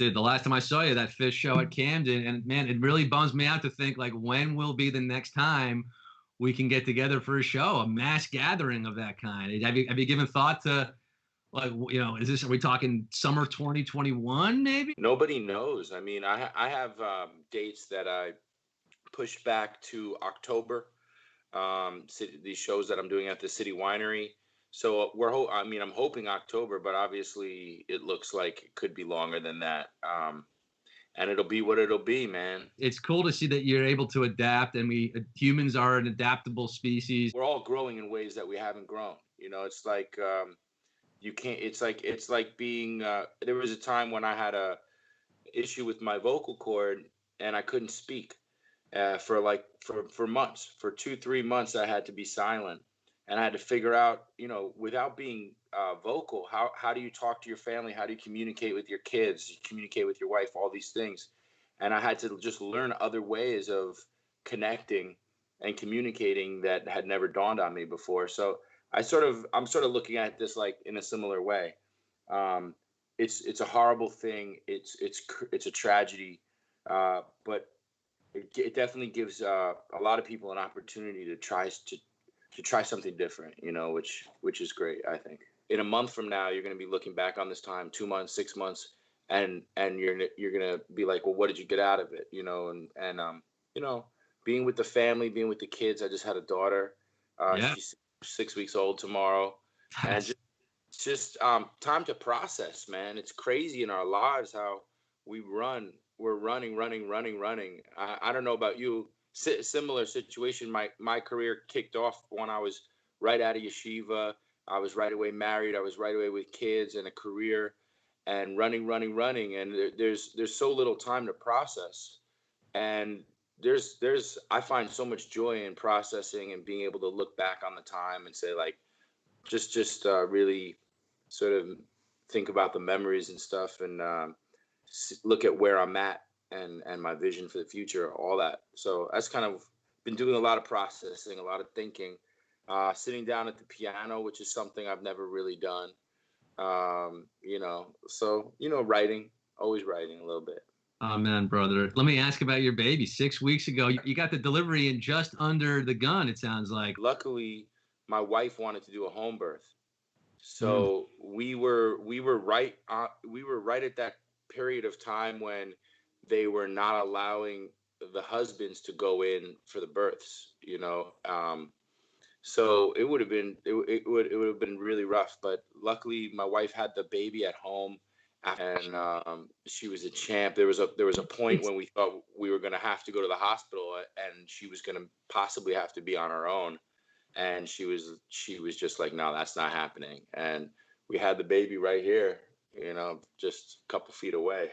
Dude, the last time I saw you, that Fish show at Camden, and man, it really bums me out to think like when will be the next time we can get together for a show, a mass gathering of that kind. Have you given thought to like, are we talking summer 2021 maybe? Nobody knows. I mean, I have dates that I pushed back to October. These shows that I'm doing at the City Winery. So I'm hoping October, but obviously it looks like it could be longer than that. And it'll be what it'll be, man. It's cool to see that you're able to adapt, and humans are an adaptable species. We're all growing in ways that we haven't grown. It's like you can't. It's like being. There was a time when I had a issue with my vocal cord, and I couldn't speak for months. For 2-3 months, I had to be silent. And I had to figure out, without being vocal, how do you talk to your family? How do you communicate with your kids? You communicate with your wife, all these things. And I had to just learn other ways of connecting and communicating that had never dawned on me before. So I'm sort of looking at this like in a similar way. It's a horrible thing. It's a tragedy, but it definitely gives a lot of people an opportunity to try something different, which is great, I think. In a month from now, you're going to be looking back on this time, 2 months, 6 months, and you're going to be like, well, what did you get out of it? Being with the family, being with the kids. I just had a daughter. She's 6 weeks old tomorrow. And just time to process, man. It's crazy in our lives how we're running. I don't know about you. Similar situation. My career kicked off when I was right out of yeshiva. I was right away married. I was right away with kids and a career, and running. And there's so little time to process. And I find so much joy in processing and being able to look back on the time and say like, just really sort of think about the memories and stuff, and look at where I'm at. And my vision for the future, all that. So that's kind of been doing a lot of processing, a lot of thinking, sitting down at the piano, which is something I've never really done. Writing, always writing a little bit. Oh, man, brother. Let me ask about your baby. 6 weeks ago, you got the delivery in just under the gun, it sounds like. Luckily, my wife wanted to do a home birth. So we were right at that period of time when they were not allowing the husbands to go in for the births, so it would have been really rough. But luckily, my wife had the baby at home, and she was a champ. There was a point when we thought we were going to have to go to the hospital, and she was going to possibly have to be on her own, and she was just like, no, that's not happening. And we had the baby right here, just a couple feet away.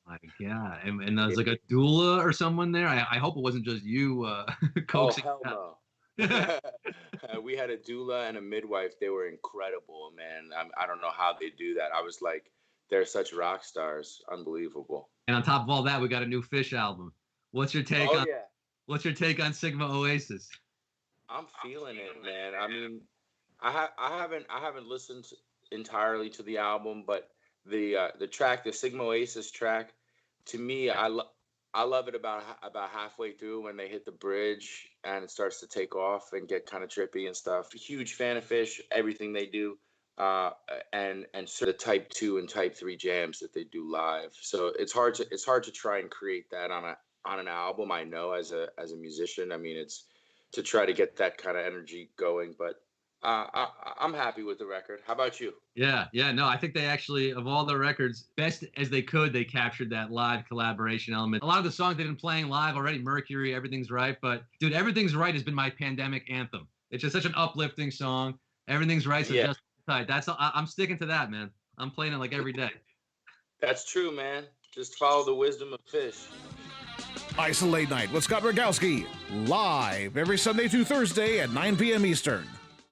My God. And there was like a doula or someone there. I hope it wasn't just you coaxing. Oh, hell no. We had a doula and a midwife. They were incredible, man. I don't know how they do that. I was like, they're such rock stars. Unbelievable. And on top of all that, we got a new Fish album. What's your take on Sigma Oasis? I'm feeling it, man. I mean, I haven't listened entirely to the album, but the track, the Sigma Oasis track, to me, I love it about halfway through when they hit the bridge and it starts to take off and get kind of trippy and stuff. Huge fan of Fish, everything they do, and sort of type 2 and type 3 jams that they do live. So it's hard to try and create that on an album. I know as a musician, I mean, it's to try to get that kind of energy going, but I'm happy with the record. How about you? Yeah. No, I think they actually, of all the records, best as they could, they captured that live collaboration element. A lot of the songs they've been playing live already, Mercury, Everything's Right. But, dude, Everything's Right has been my pandemic anthem. It's just such an uplifting song. Everything's Right, so just tight. I'm sticking to that, man. I'm playing it like every day. That's true, man. Just follow the wisdom of Fish. IsoLate Night with Scott Rogowski, live every Sunday through Thursday at 9 p.m. Eastern.